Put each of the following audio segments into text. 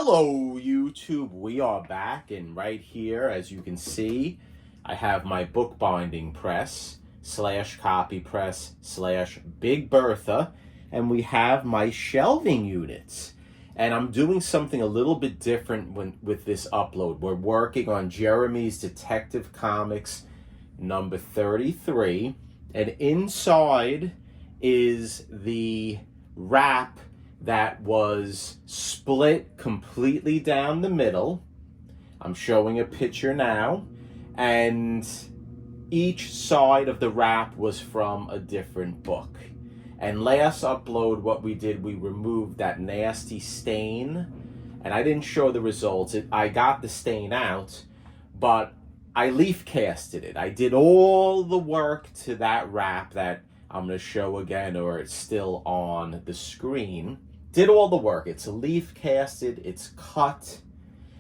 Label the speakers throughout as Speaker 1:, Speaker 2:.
Speaker 1: Hello YouTube, we are back, and right here, as you can see, I have my bookbinding press / copy press / Big Bertha, and we have my shelving units. And I'm doing something a little bit different with this upload. We're working on Jeremy's Detective Comics number 33, and inside is the wrap that was split completely down the middle. I'm showing a picture now, and each side of the wrap was from a different book. And last upload, what we did, we removed that nasty stain, and I didn't show the results. I got the stain out, but I leaf casted it. I did all the work to that wrap that I'm going to show again, or it's still on the screen. Did all the work. It's leaf casted, it's cut,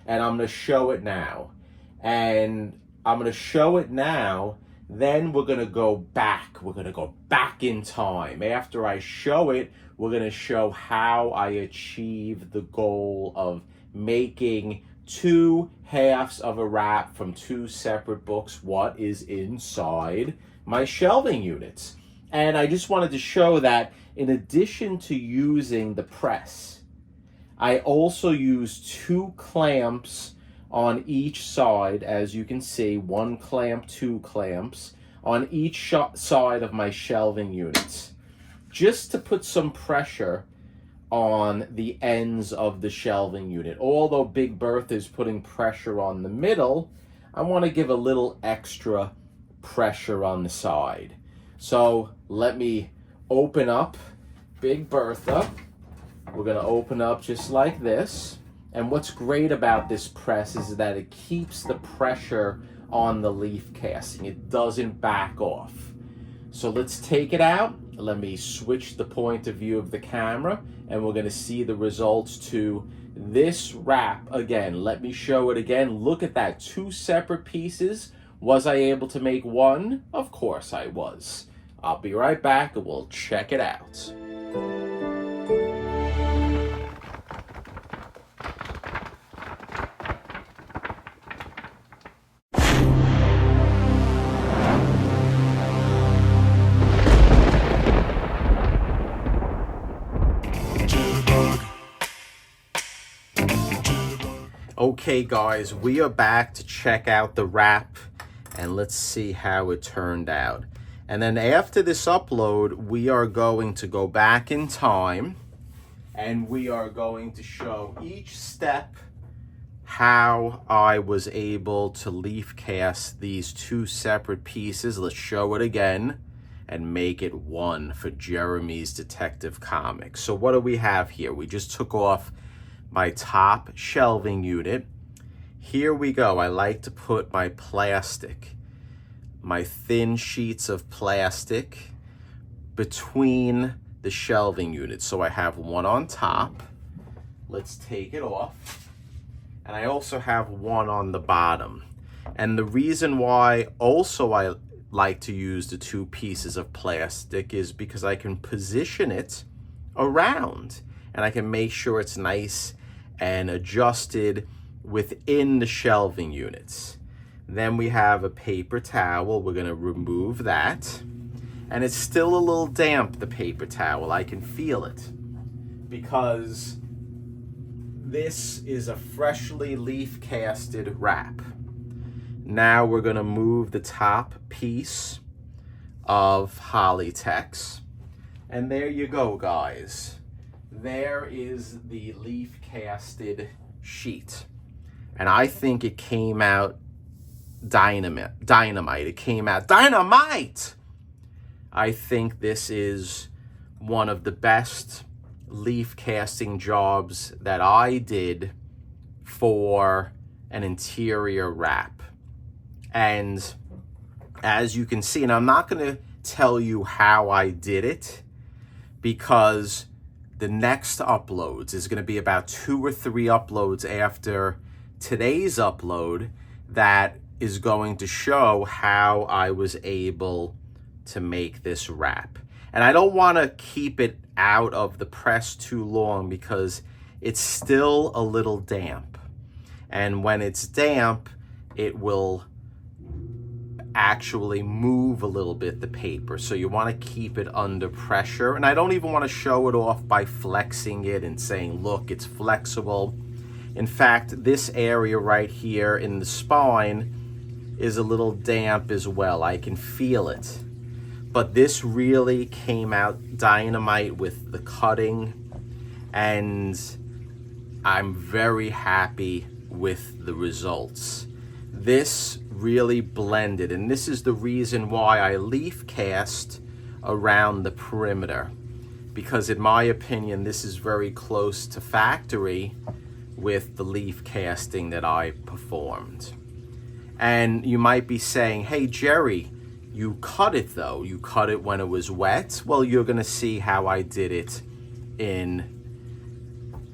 Speaker 1: and I'm going to show it now. And I'm going to show it now, then we're going to go back. We're going to go back in time. After I show it, we're going to show how I achieved the goal of making two halves of a wrap from two separate books, what is inside my shelving units. And I just wanted to show that in addition to using the press, I also used two clamps on each side. As you can see, one clamp, two clamps on each side of my shelving units, just to put some pressure on the ends of the shelving unit. Although Big Bertha is putting pressure on the middle, I want to give a little extra pressure on the side. So let me open up Big Bertha. We're going to open up just like this. And what's great about this press is that it keeps the pressure on the leaf casting. It doesn't back off. So let's take it out. Let me switch the point of view of the camera, and we're going to see the results to this wrap again. Let me show it again. Look at that. Two separate pieces. Was I able to make one? Of course I was. I'll be right back and we'll check it out. Okay guys, we are back to check out the wrap, and let's see how it turned out. And then after this upload, we are going to go back in time, and we are going to show each step how I was able to leaf cast these two separate pieces. Let's show it again and make it one for Jeremy's Detective Comics. So what do we have here? We just took off my top shelving unit. Here we go. I like to put my thin sheets of plastic between the shelving units. So I have one on top. Let's take it off. And I also have one on the bottom. And the reason why also I like to use the two pieces of plastic is because I can position it around, and I can make sure it's nice and adjusted within the shelving units. Then we have a paper towel. We're going to remove that. And it's still a little damp, the paper towel. I can feel it because this is a freshly leaf casted wrap. Now we're going to move the top piece of Hollytex. And there you go, guys. There is the leaf casted sheet. And I think it came out dynamite. It came out dynamite! I think this is one of the best leaf casting jobs that I did for an interior wrap. And as you can see, and I'm not going to tell you how I did it, because the next uploads is going to be about 2 or 3 uploads after today's upload that is going to show how I was able to make this wrap. And I don't want to keep it out of the press too long because it's still a little damp. And when it's damp, it will actually move a little bit, the paper. So you want to keep it under pressure. And I don't even want to show it off by flexing it and saying, look, it's flexible. In fact, this area right here in the spine is a little damp as well. I can feel it. But this really came out dynamite with the cutting, and I'm very happy with the results. This really blended, and this is the reason why I leaf cast around the perimeter, because in my opinion, this is very close to factory with the leaf casting that I performed. And you might be saying, hey, Jerry, you cut it though. You cut it when it was wet. Well, you're gonna see how I did it in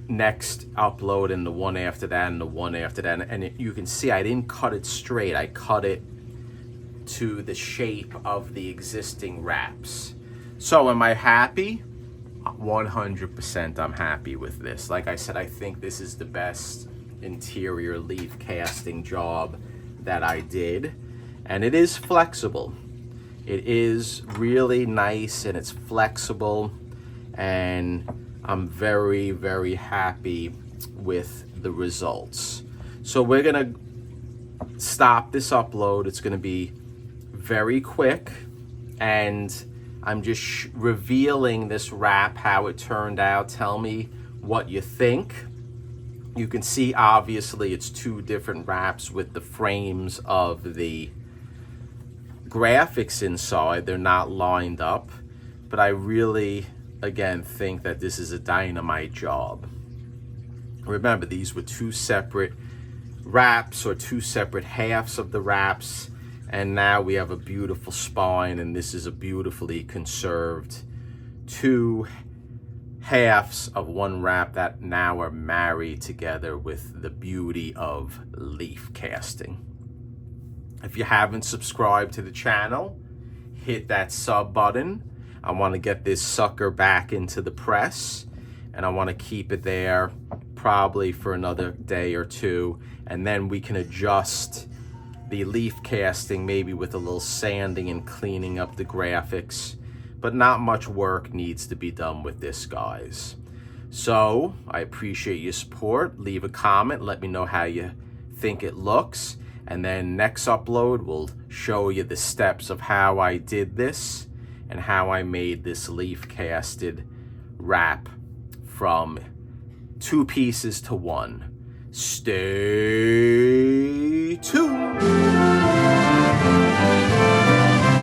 Speaker 1: next upload, and the one after that, and the one after that. And you can see I didn't cut it straight. I cut it to the shape of the existing wraps. So am I happy? 100% I'm happy with this. Like I said, I think this is the best interior leaf casting job that I did. And it is flexible. It is really nice, and it's flexible, and I'm very, very happy with the results. So we're gonna stop this upload. It's gonna be very quick, and I'm just revealing this wrap, how it turned out. Tell me what you think. You can see, obviously, it's two different wraps with the frames of the graphics inside. They're not lined up, but I really, again, think that this is a dynamite job. Remember, these were two separate wraps, or two separate halves of the wraps, and now we have a beautiful spine, and this is a beautifully conserved two halves of one wrap that now are married together with the beauty of leaf casting. If you haven't subscribed to the channel, hit that sub button. I want to get this sucker back into the press, and I want to keep it there probably for another day or two, and then we can adjust the leaf casting, maybe with a little sanding and cleaning up the graphics. But not much work needs to be done with this, guys. So I appreciate your support. Leave a comment, let me know how you think it looks, and then next upload will show you the steps of how I did this and how I made this leaf casted wrap from two pieces to one. Stay